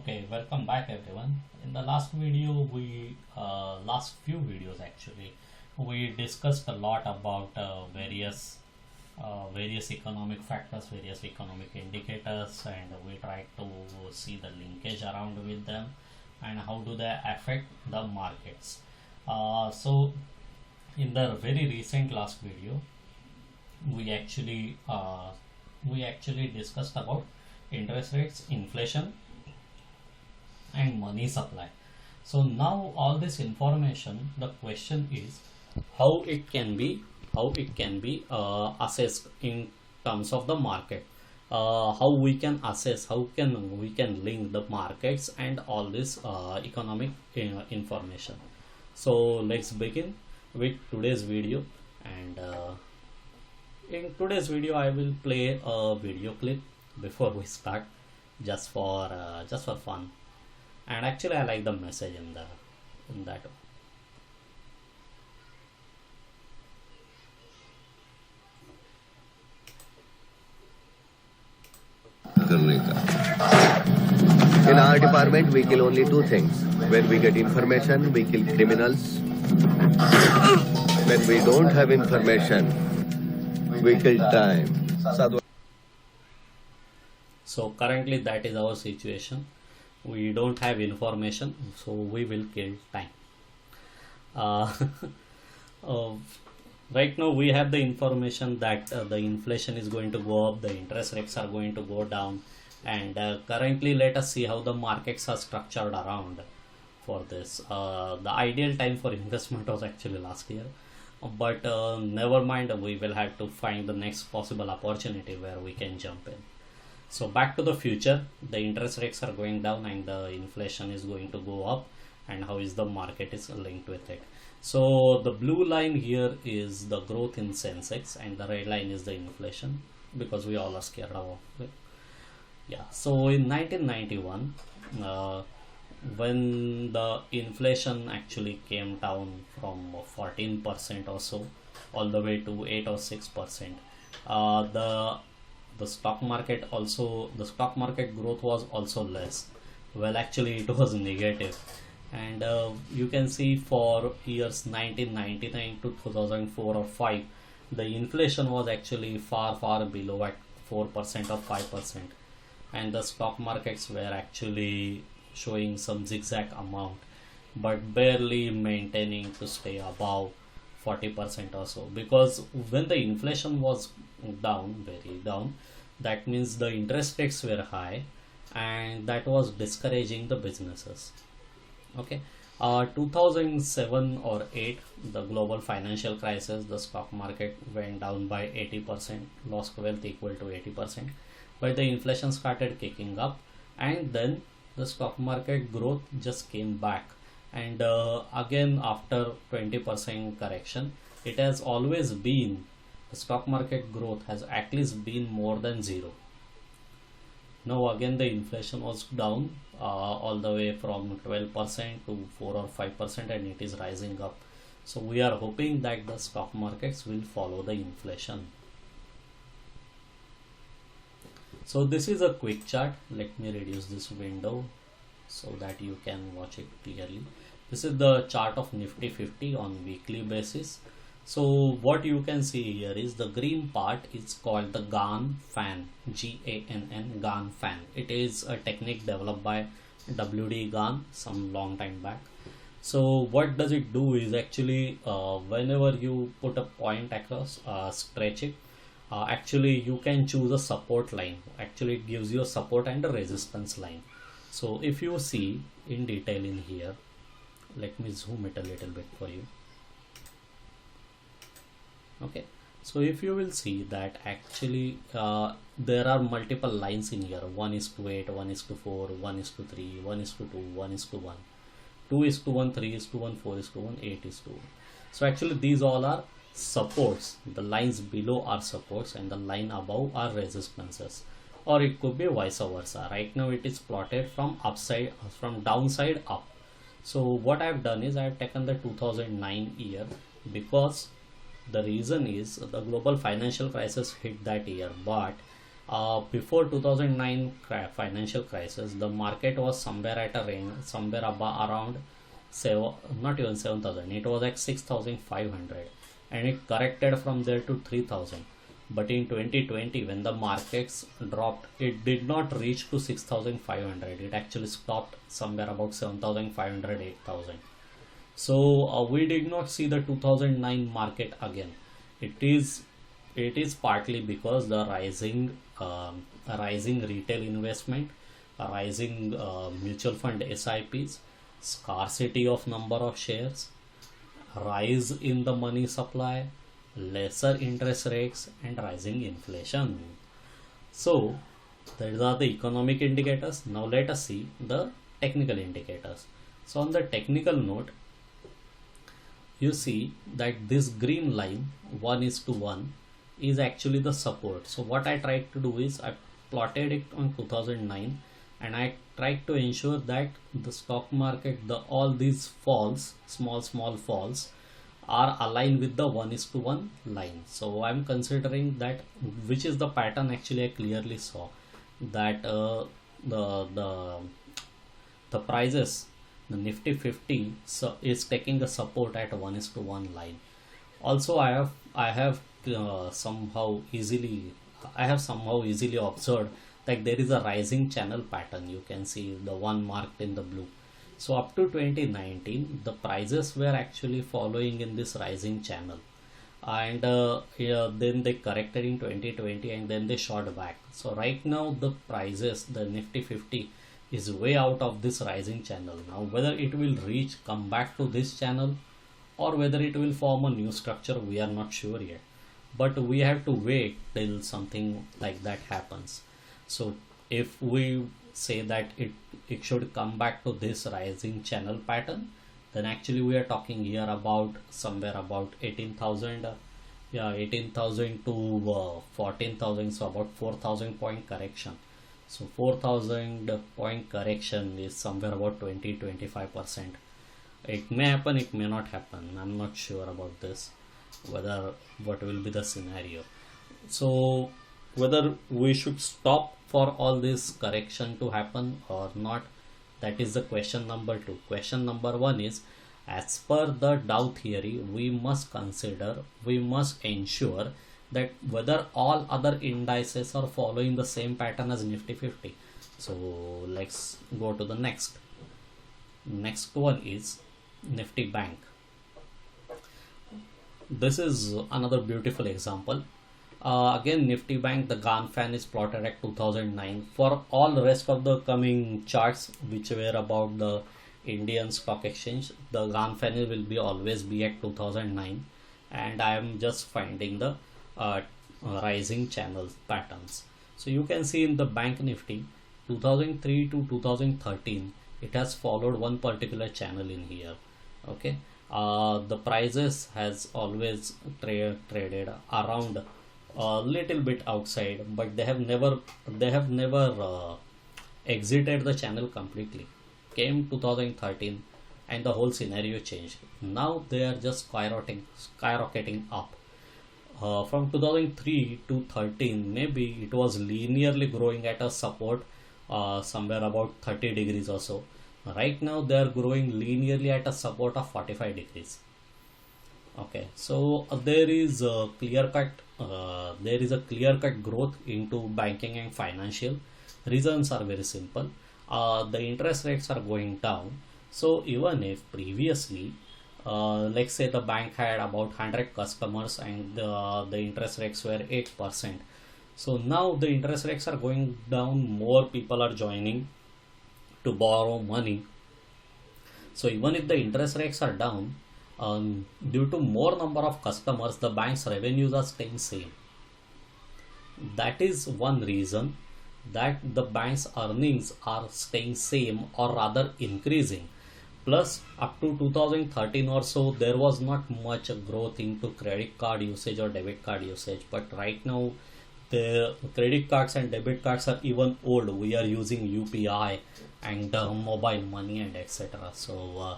Okay, welcome back everyone. In the last video, last few videos actually, we discussed a lot about various economic factors, various economic indicators, and we tried to see the linkage around with them and how do they affect the markets. So in the very recent last video, we actually discussed about interest rates, inflation, and money supply. So now all this information, the question is how it can be assessed in terms of the market. How we can assess, how can we can link the markets and all this economic information. So let's begin with today's video, and in today's video I will play a video clip before we start, just for fun. And actually I like the message in that. In our department, we kill only two things. When we get information, we kill criminals. When we don't have information, we kill time. So currently that is our situation. We don't have information, so we will kill time. uh, right now we have the information that the inflation is going to go up, the interest rates are going to go down, and currently let us see how the markets are structured around for this. The ideal time for investment was actually last year, but never mind, we will have to find the next possible opportunity where we can jump in. So back to the future, the interest rates are going down and the inflation is going to go up, and how is the market is linked with it. So the blue line here is the growth in Sensex and the red line is the inflation, because we all are scared about it. Yeah, so in 1991, when the inflation actually came down from 14% or so all the way to 8 or 6%, the stock market growth was also less. Well, actually it was negative, and you can see for years 1999 to 2004 or 5, the inflation was actually far below at 4% or 5%, and the stock markets were actually showing some zigzag amount but barely maintaining to stay above 40% or so, because when the inflation was very down, that means the interest rates were high, and that was discouraging the businesses. Okay, 2007 or 8, the global financial crisis, the stock market went down by 80%, lost wealth equal to 80%, but the inflation started kicking up, and then the stock market growth just came back, and again after 20% correction, it has always been, the stock market growth has at least been more than zero. Now again the inflation was down all the way from 12% to 4 or 5%, and it is rising up. So we are hoping that the stock markets will follow the inflation. So this is a quick chart. Let me reduce this window so that you can watch it clearly. This is the chart of Nifty 50 on weekly basis. So what you can see here is the green part is called the Gann fan, Gann, Gann fan. It is a technique developed by W.D. Gann some long time back. So what does it do is actually whenever you put a point across, stretch it, actually you can choose a support line. Actually it gives you a support and a resistance line. So if you see in detail in here, let me zoom it a little bit for you. Okay, so if you will see that actually there are multiple lines in here, 1:8, 1:4, 1:3, 1:2, 1:1, 2:1, 3:1, 4:1, 8:1. So actually these all are supports. The lines below are supports and the line above are resistances, or it could be vice versa. Right now it is plotted from downside up. So what I have done is I have taken the 2009 year, because the reason is the global financial crisis hit that year, but Before 2009 financial crisis, the market was somewhere at a range, somewhere around seven, not even 7,000. It was like 6,500, and it corrected from there to 3,000. But in 2020, when the markets dropped, it did not reach to 6,500. It actually stopped somewhere about 7,500, 8,000. So we did not see the 2009 market again. It is partly because the rising retail investment, rising mutual fund SIPs, scarcity of number of shares, rise in the money supply, lesser interest rates, and rising inflation. So these are the economic indicators. Now let us see the technical indicators. So on the technical note, you see that this green line 1:1 is actually the support. So what I tried to do is I plotted it on 2009, and I tried to ensure that the stock market, all these falls, small falls, are aligned with the 1:1 line. So I'm considering that, which is the pattern actually I clearly saw, that the the the prices, the Nifty 50 is taking the support at 1:1 line. Also I have somehow easily observed that there is a rising channel pattern. You can see the one marked in the blue. So up to 2019, the prices were actually following in this rising channel, and then they corrected in 2020, and then they shot back. So right now the prices, the Nifty 50 is way out of this rising channel. Now whether it will come back to this channel, or whether it will form a new structure, we are not sure yet, but we have to wait till something like that happens. So if we say that it should come back to this rising channel pattern, then actually we are talking here about somewhere about 18,000, 18,000 to 14,000, so about 4,000 point correction. So 4,000 point correction is somewhere about 20-25%. It may happen, it may not happen. I'm not sure about this, whether what will be the scenario. So whether we should stop for all this correction to happen or not, that is the question number 2. Question number 1 is, as per the Dow theory, we must ensure that whether all other indices are following the same pattern as Nifty 50. So let's go to the next one is Nifty Bank. This is another beautiful example. Again, Nifty Bank, the Gann fan is plotted at 2009. For all the rest of the coming charts which were about the Indian stock exchange, the Gann fan will always be at 2009, and I am just finding the rising channel patterns. So you can see in the Bank Nifty 2003 to 2013, it has followed one particular channel in here. Okay, the prices has always traded around a little bit outside, but they have never exited the channel completely. Came 2013 and the whole scenario changed. Now they are just skyrocketing up. From 2003 to 13, maybe it was linearly growing at a support somewhere about 30 degrees or so. Right now they are growing linearly at a support of 45 degrees. Okay, so there is a clear cut growth into banking and financial. Reasons are very simple. The interest rates are going down. So even if previously, let's say the bank had about 100 customers and the interest rates were 8%. So now the interest rates are going down, more people are joining to borrow money. So even if the interest rates are down, due to more number of customers, the bank's revenues are staying same. That is one reason that the bank's earnings are staying same, or rather increasing. Plus, up to 2013 or so, there was not much growth into credit card usage or debit card usage. But right now, the credit cards and debit cards are even old. We are using UPI and mobile money and etc. So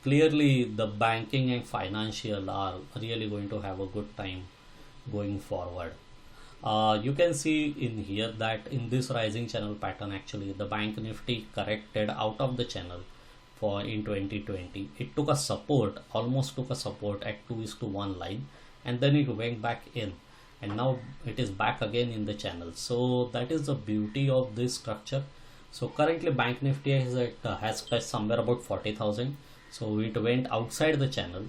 clearly the banking and financial are really going to have a good time going forward. You can see in here that in this rising channel pattern, actually the bank nifty corrected out of the channel for in 2020. It took a support, almost took a support at 2:1 line, and then it went back in, and now it is back again in the channel. So that is the beauty of this structure. So currently bank nifty has touched somewhere about 40,000. So it went outside the channel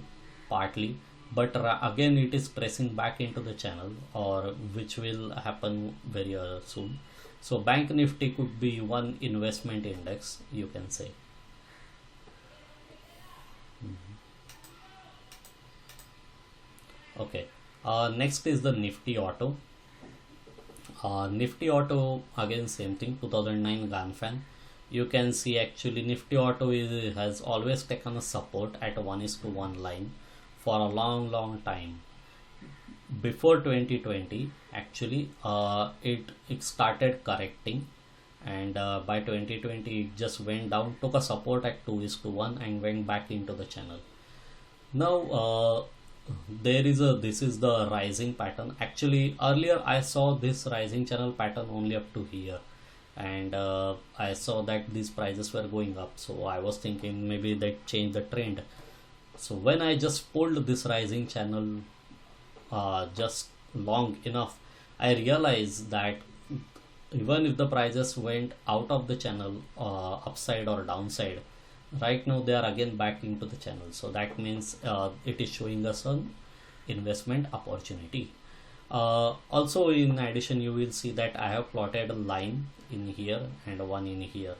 partly, but again it is pressing back into the channel, or which will happen very soon. So bank nifty could be one investment index, you can say. Okay, next is the Nifty Auto. Nifty Auto, again same thing, 2009 Ganfan. You can see actually Nifty Auto has always taken a support at 1:1 line for a long time. Before 2020, actually it started correcting, and by 2020 it just went down, took a support at 2:1 and went back into the channel. Now this is the rising pattern. Actually earlier I saw this rising channel pattern only up to here, and I saw that these prices were going up, so I was thinking maybe they changed the trend. So when I just pulled this rising channel just long enough, I realized that even if the prices went out of the channel upside or downside, right now they are again back into the channel. So that means it is showing us an investment opportunity. Also in addition, you will see that I have plotted a line in here and one in here.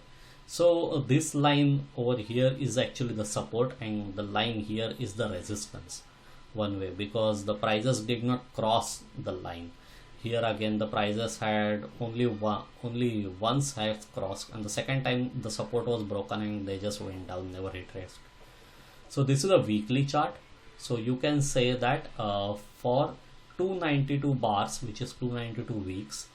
So this line over here is actually the support, and the line here is the resistance one way, because the prices did not cross the line. Here again the prices had only once have crossed, and the second time the support was broken and they just went down, never retraced. So this is a weekly chart. So you can say that for 292 bars, which is 292 weeks,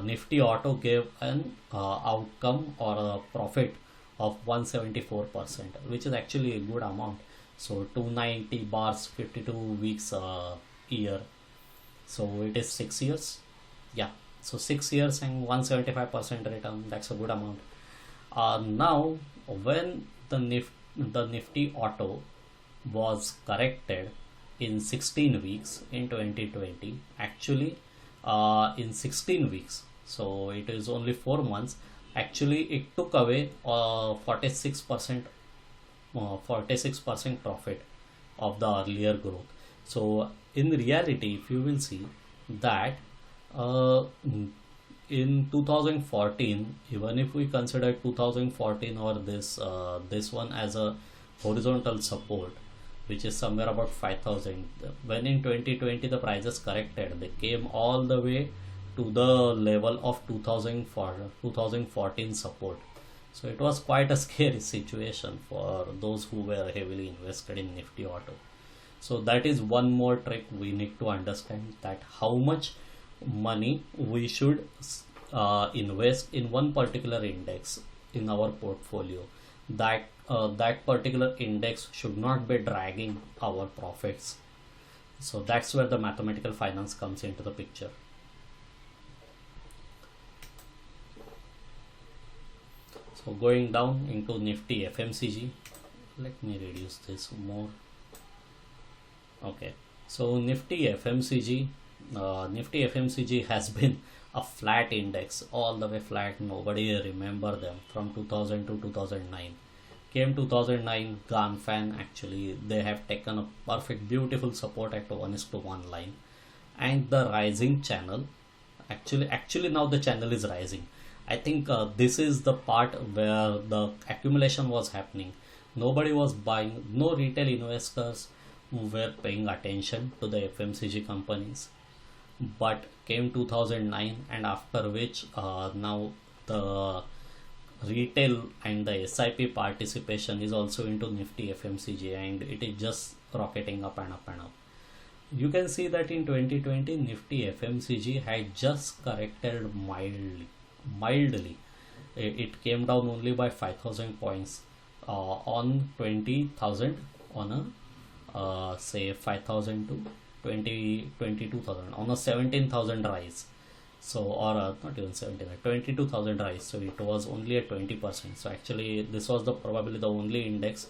Nifty Auto gave an outcome or a profit of 174%, which is actually a good amount. So 290 bars, 52 weeks year. So it is 6 years. Yeah, so 6 years and 175% return, that's a good amount. Now when the Nifty Auto was corrected in 16 weeks in 2020, actually in 16 weeks, so it is only 4 months, actually it took away 46% profit of the earlier growth. So in reality, if you will see that in 2014, even if we consider 2014 or this one as a horizontal support, which is somewhere about 5,000, when in 2020 the prices corrected, they came all the way to the level of 2014 support. So it was quite a scary situation for those who were heavily invested in Nifty Auto. So that is one more trick we need to understand, that how much money we should invest in one particular index in our portfolio. That particular index should not be dragging our profits. So that's where the mathematical finance comes into the picture. So going down into Nifty FMCG, let me reduce this more. Okay, so Nifty FMCG has been a flat index, all the way flat. Nobody remember them from 2000 to 2009. Came 2009 Ganfan, actually they have taken a perfect beautiful support at 1:1 line, and the rising channel, actually now the channel is rising. I think this is the part where the accumulation was happening. Nobody was buying, no retail investors who were paying attention to the FMCG companies. But came 2009, and after which now the retail and the SIP participation is also into Nifty FMCG, and it is just rocketing up and up and up. You can see that in 2020 Nifty FMCG had just corrected mildly. It came down only by 5,000 points on 20,000 on a say 5,000 to 22,000 on a 17,000 rise. So, or not even 17, 22,000 rise. So it was only at 20%. So actually this was the probably the only index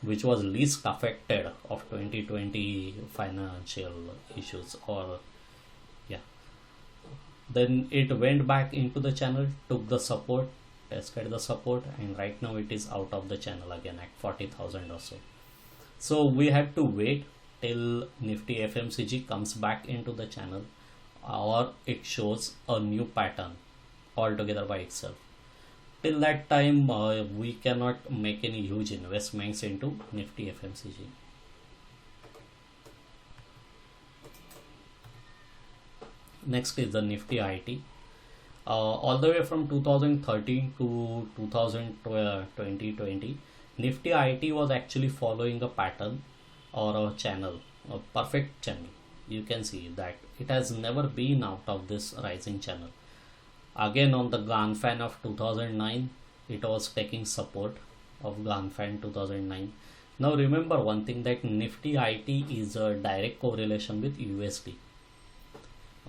which was least affected of 2020 financial issues, or yeah. Then it went back into the channel, took the support, tested the support, and right now it is out of the channel again at 40,000 or so. So we have to wait till Nifty FMCG comes back into the channel, or it shows a new pattern altogether by itself. Till that time, we cannot make any huge investments into Nifty FMCG. Next is the Nifty IT. All the way from 2013 to 2020, Nifty IT was actually following a pattern or a channel, a perfect channel. You can see that it has never been out of this rising channel. Again, on the Ganfan of 2009, it was taking support of Ganfan 2009. Now remember one thing, that Nifty IT is a direct correlation with USD.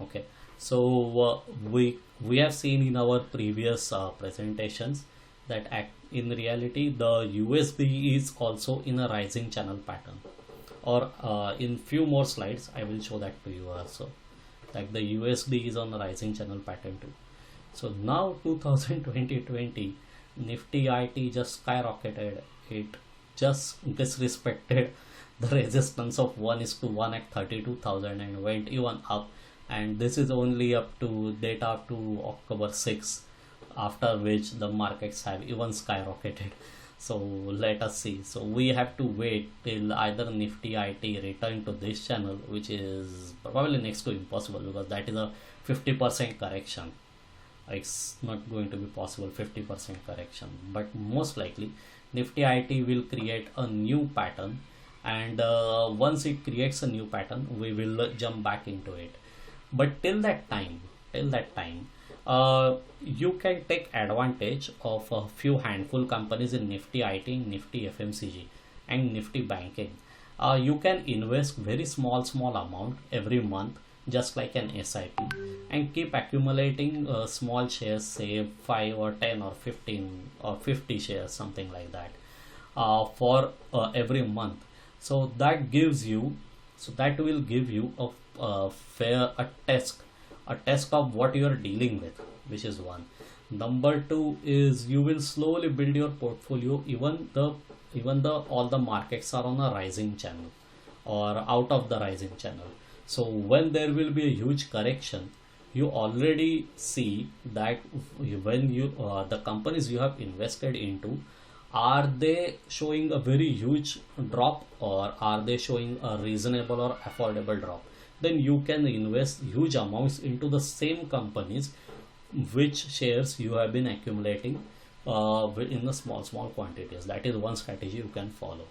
Okay, so we have seen in our previous presentations that in reality the USD is also in a rising channel pattern, or in few more slides I will show that to you also, like the USD is on a rising channel pattern too. So now 2020 Nifty IT just skyrocketed. It just disrespected the resistance of 1:1 at 32,000 and went even up, and this is only up to data up to October 6, after which the markets have even skyrocketed. So let us see. So we have to wait till either Nifty IT return to this channel, which is probably next to impossible because that is a 50% correction. It's not going to be possible 50% correction, but most likely Nifty IT will create a new pattern, and once it creates a new pattern we will jump back into it. But till that time you can take advantage of a few handful companies in Nifty IT, Nifty FMCG and Nifty banking. You can invest very small amount every month, just like an SIP, and keep accumulating small shares, say 5 or 10 or 15 or 50 shares, something like that, for every month. So that will give you a test of what you are dealing with, which is one. Number two is you will slowly build your portfolio even all the markets are on a rising channel or out of the rising channel. So when there will be a huge correction, you already see that when the companies you have invested into, are they showing a very huge drop or are they showing a reasonable or affordable drop. Then you can invest huge amounts into the same companies which shares you have been accumulating in the small quantities. That is one strategy you can follow.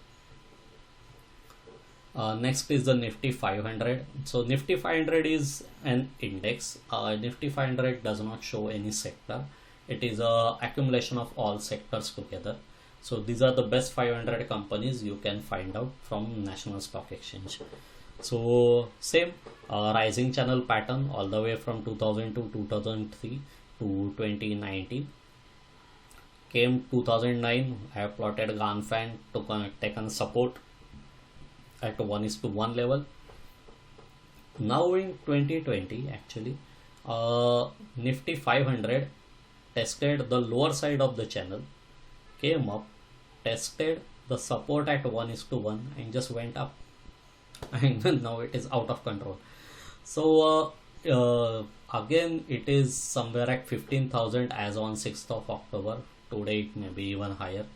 Next is the Nifty 500. So Nifty 500 is an index. Nifty 500 does not show any sector. It is a accumulation of all sectors together. So these are the best 500 companies you can find out from National Stock Exchange. So same rising channel pattern all the way from 2000 to 2003 to 2019. Came 2009, I have plotted Ganfan to taken support at 1:1 level. Now in 2020 actually Nifty 500 tested the lower side of the channel, came up, tested the support at 1:1 and just went up, and now it is out of control. So again it is somewhere at 15,000 as on 6th of October. Today it may be even higher.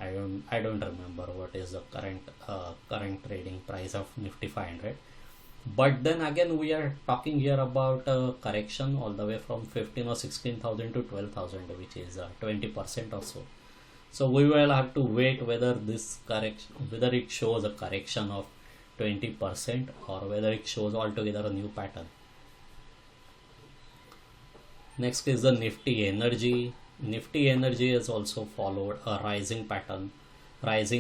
I don't remember what is the current trading price of Nifty 500. But then again we are talking here about a correction all the way from 15 or 16,000 to 12,000, which is 20% or so. So we will have to wait whether this correction, whether it shows a correction of 20% or whether it shows altogether a new pattern. Next is the Nifty Energy. Nifty Energy has also followed a rising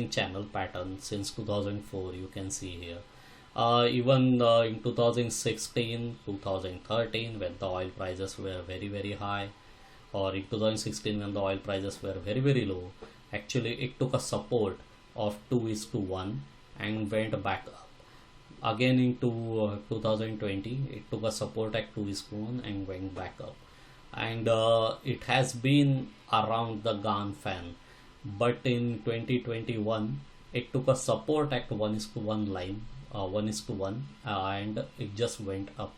channel pattern since 2004. You can see here Even in 2016, 2013, when the oil prices were very very high, or in 2016 when the oil prices were very very low, actually it took a support of 2:1 and went back up. Again into 2020, it took a support at 2:1 and went back up. And it has been around the GAN fan, but in 2021 it took a support at 1:1 line, 1:1, and it just went up.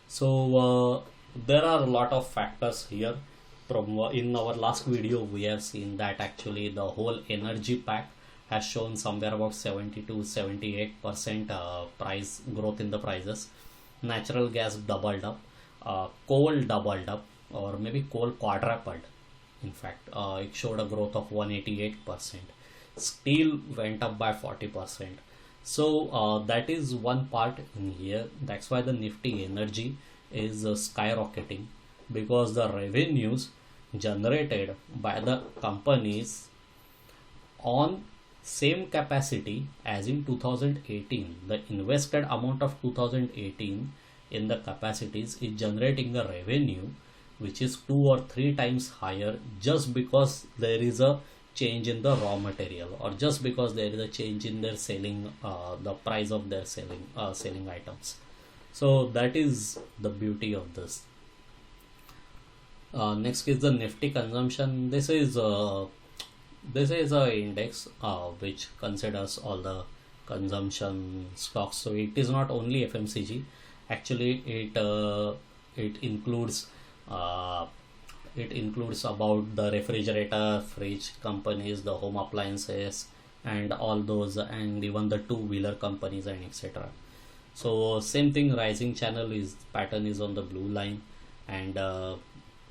So there are a lot of factors here. From in our last video we have seen that actually the whole energy pack has shown somewhere about 70 to 78% price growth in the prices. Natural gas doubled up, coal doubled up, or maybe coal quadrupled. In fact, it showed a growth of 188%. Steel went up by 40%. So that is one part in here. That's why the Nifty energy is skyrocketing, because the revenues generated by the companies on same capacity as in 2018, the invested amount of 2018 in the capacities is generating a revenue which is 2 or 3 times higher, just because there is a change in the raw material, or just because there is a change in their selling, the price of their selling items. So that is the beauty of this. Next is the Nifty consumption. This is a index which considers all the consumption stocks. So it is not only FMCG. Actually, it includes about the refrigerator, fridge companies, the home appliances, and all those, and even the two-wheeler companies and etc. So same thing, rising channel is pattern is on the blue line, and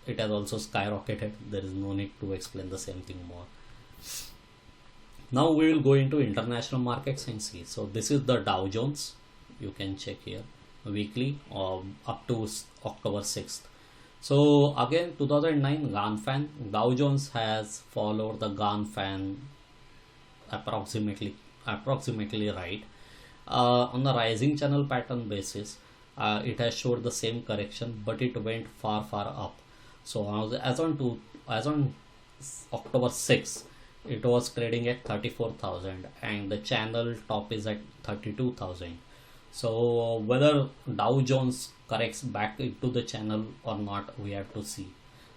it has also skyrocketed. There is no need to explain the same thing more. Now we will go into international markets and see. So this is the Dow Jones. You can check here weekly up to October 6th. So again 2009 GAN fan. Dow Jones has followed the GAN fan approximately right. On the rising channel pattern basis, it has showed the same correction, but it went far up. So as on October 6th, it was trading at 34,000 and the channel top is at 32,000. So whether Dow Jones corrects back into the channel or not, we have to see.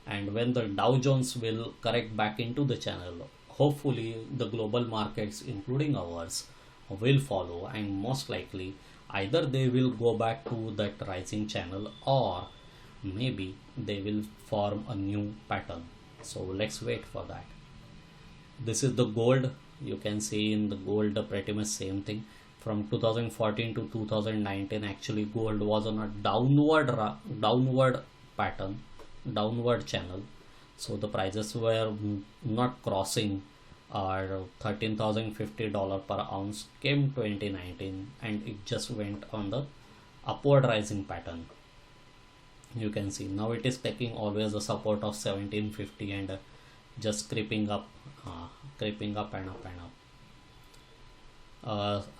And when the Dow Jones will correct back into the channel, hopefully the global markets including ours will follow, and most likely either they will go back to that rising channel, or maybe they will form a new pattern. So let's wait for that. This is the gold. You can see in the gold pretty much same thing. From 2014 to 2019, actually gold was on a downward pattern, downward channel. So the prices were not crossing $13,050 per ounce came 2019, and it just went on the upward rising pattern. You can see now it is taking always a support of 1750 and just creeping up and up.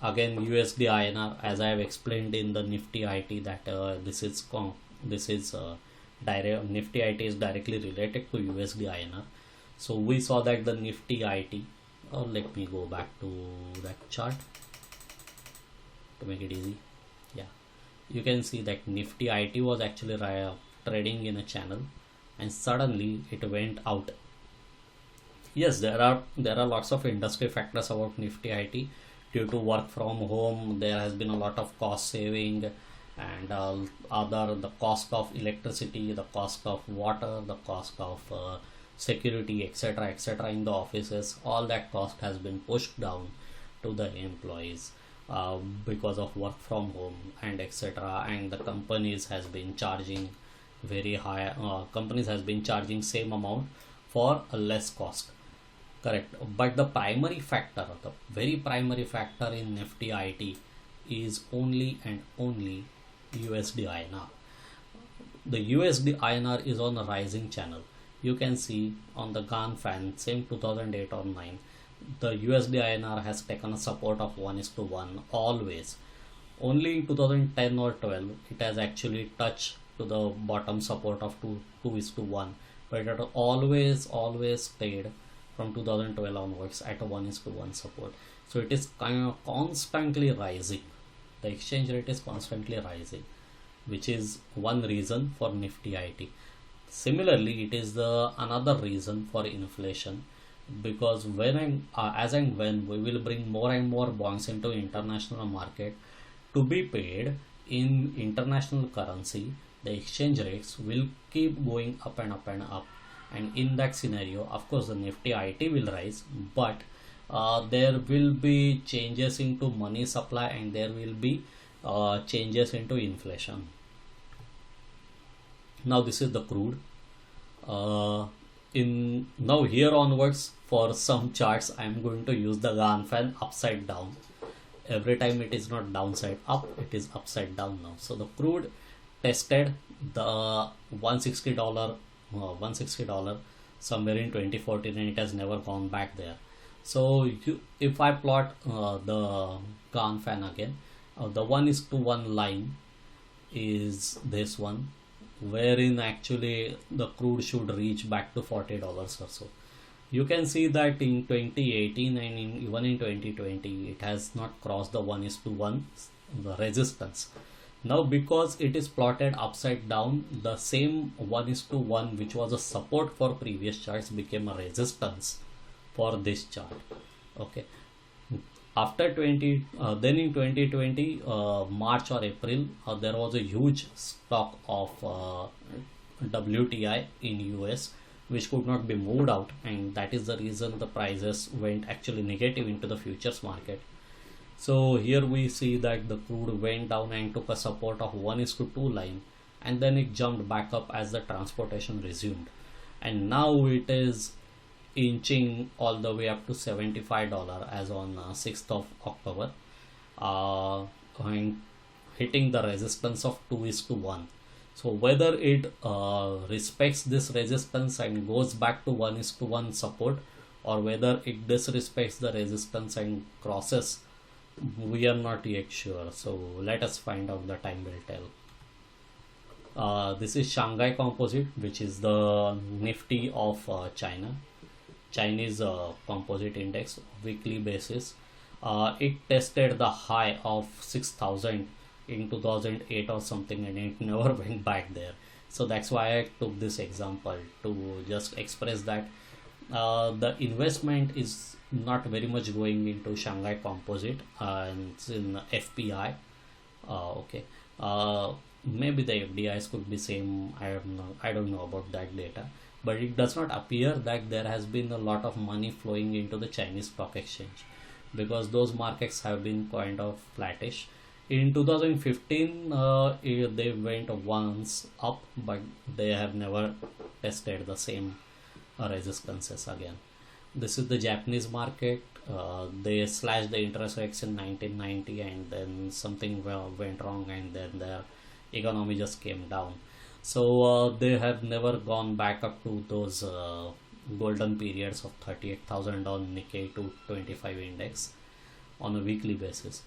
Again USDINR, as I have explained in the Nifty IT, that Nifty IT is directly related to USDINR. So we saw that the Nifty IT, let me go back to that chart to make it easy. Yeah, you can see that Nifty IT was actually trading in a channel, and suddenly it went out. Yes, there are lots of industry factors about Nifty IT. Due to work from home, there has been a lot of cost saving, and the cost of electricity, the cost of water, the cost of security, etc. in the offices. All that cost has been pushed down to the employees because of work from home and etc. And the companies has been charging very high. Companies has been charging same amount for a less cost. Correct. But the very primary factor in Nifty IT is only and only USDINR. The USDINR is on a rising channel. You can see on the GAN fan, same 2008 or 9, the USDINR has taken a support of 1:1 always. only in 2010 or 12 it has actually touched to the bottom support of 2:1, but it had always stayed from 2012 onwards at a 1:1 support. So it is kind of constantly rising. The exchange rate is constantly rising, which is one reason for Nifty IT. Similarly, it is the another reason for inflation, because as and when we will bring more and more bonds into international market to be paid in international currency, the exchange rates will keep going up and up and up. And in that scenario, of course, the Nifty IT will rise, but there will be changes into money supply, and there will be changes into inflation. Now this is the crude. In now here onwards, for some charts I am going to use the Gann fan upside down. Every time it is not downside up, it is upside down now. So the crude tested the $160 somewhere in 2014, and it has never gone back there. So if I plot the Gann fan again, the 1:1 line is this one, wherein actually the crude should reach back to $40 or so. You can see that in 2018 and even in 2020 it has not crossed the 1:1 the resistance. Now because it is plotted upside down, the same 1:1 which was a support for previous charts became a resistance for this chart. Okay, after then in 2020 March or April, there was a huge stock of WTI in US which could not be moved out, and that is the reason the prices went actually negative into the futures market. So here we see that the crude went down and took a support of 1:2 line, and then it jumped back up as the transportation resumed, and now it is inching all the way up to $75 as on 6th of October, and hitting the resistance of 2:1. So whether it respects this resistance and goes back to 1:1 support, or whether it disrespects the resistance and crosses, we are not yet sure. So let us find out, the time will tell. This is Shanghai Composite, which is the Nifty of China, Chinese composite index, weekly basis. It tested the high of 6,000 in 2008 or something, and it never went back there. So that's why I took this example to just express that the investment is not very much going into Shanghai Composite, and it's in FPI. Okay, maybe the FDIs could be same. I don't know about that data, but it does not appear that there has been a lot of money flowing into the Chinese stock exchange, because those markets have been kind of flattish. In 2015 they went once up, but they have never tested the same resistances again. This is the Japanese market. They slashed the interest rates in 1990, and then something went wrong, and then their economy just came down. So they have never gone back up to those golden periods of 38,000 on Nikkei 225 index on a weekly basis.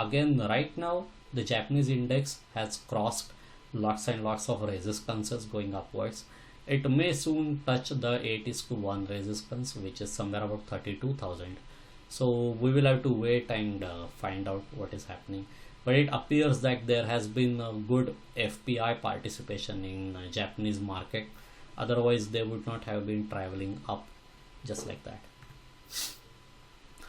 Again, right now the Japanese index has crossed lots and lots of resistances going upwards. It may soon touch the 8:1 resistance, which is somewhere about 32,000. So we will have to wait and find out what is happening. But it appears that there has been a good FPI participation in Japanese market. Otherwise, they would not have been traveling up just like that.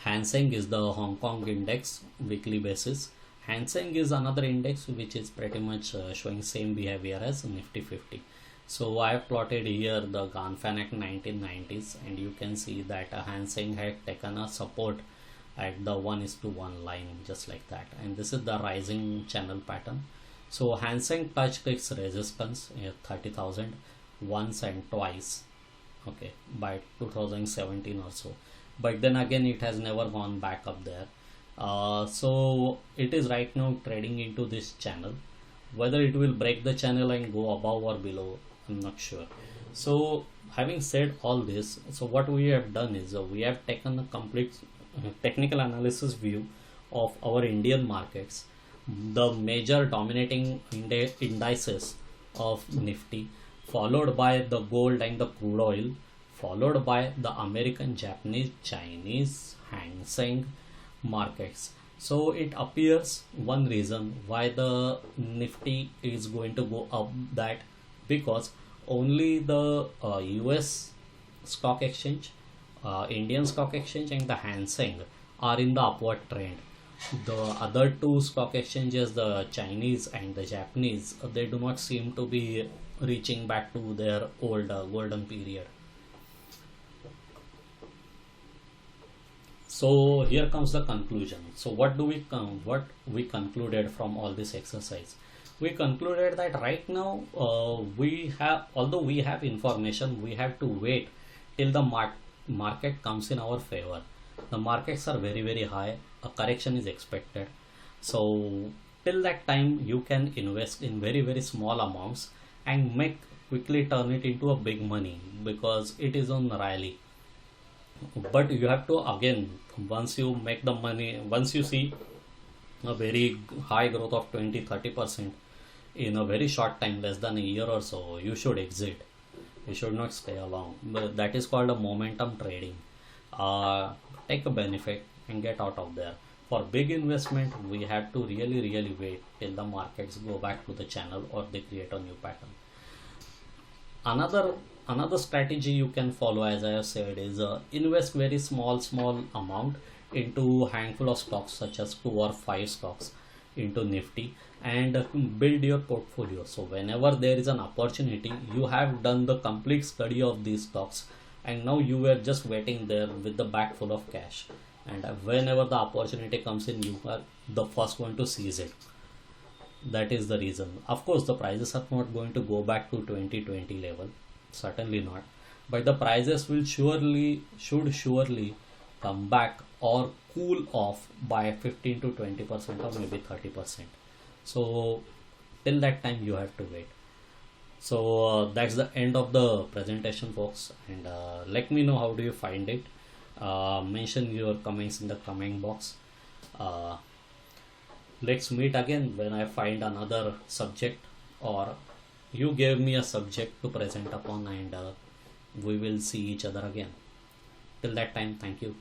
Hang Seng is the Hong Kong index, weekly basis. Hang Seng is another index which is pretty much showing same behavior as Nifty 50. So I have plotted here the Gann fan at 1990s, and you can see that Hang Seng had taken a support at the 1:1 line, just like that, and this is the rising channel pattern. So Hang Seng touched its resistance 30,000 once and twice, okay, by 2017 or so, but then again it has never gone back up there. So it is right now trading into this channel. Whether it will break the channel and go above or below, I'm not sure. So having said all this, so what we have done is we have taken a complete technical analysis view of our Indian markets, the major dominating indices of Nifty, followed by the gold and the crude oil, followed by the American, Japanese, Chinese, Hang Seng markets. So it appears one reason why the Nifty is going to go up, that because only the US stock exchange, Indian stock exchange and the Hang Seng are in the upward trend. The other two stock exchanges, the Chinese and the Japanese, they do not seem to be reaching back to their old golden period. So here comes the conclusion. So what we concluded from all this exercise? We concluded that right now although we have information, we have to wait till the market comes in our favor. The markets are very, very high, a correction is expected. So till that time you can invest in very, very small amounts and quickly turn it into a big money, because it is on rally. But you have to, again, once you make the money, once you see a very high growth of 20-30% in a very short time, less than a year or so, you should exit. You should not stay along. But that is called a momentum trading. Take a benefit and get out of there. For big investment, we have to really, really wait till the markets go back to the channel or they create a new pattern. Another strategy you can follow, as I have said, is invest very small amount into handful of stocks, such as 2 or 5 stocks into Nifty, and build your portfolio. So whenever there is an opportunity, you have done the complete study of these stocks, and now you were just waiting there with the bag full of cash, and whenever the opportunity comes in, you are the first one to seize it. That is the reason. Of course, the prices are not going to go back to 2020 level, certainly not, but the prices will should surely come back or cool off by 15-20% or maybe 30%. So till that time you have to wait. So that's the end of the presentation, folks, and let me know how do you find it. Mention your comments in the comment box. Let's meet again when I find another subject, or you gave me a subject to present upon, and we will see each other again. Till that time, thank you.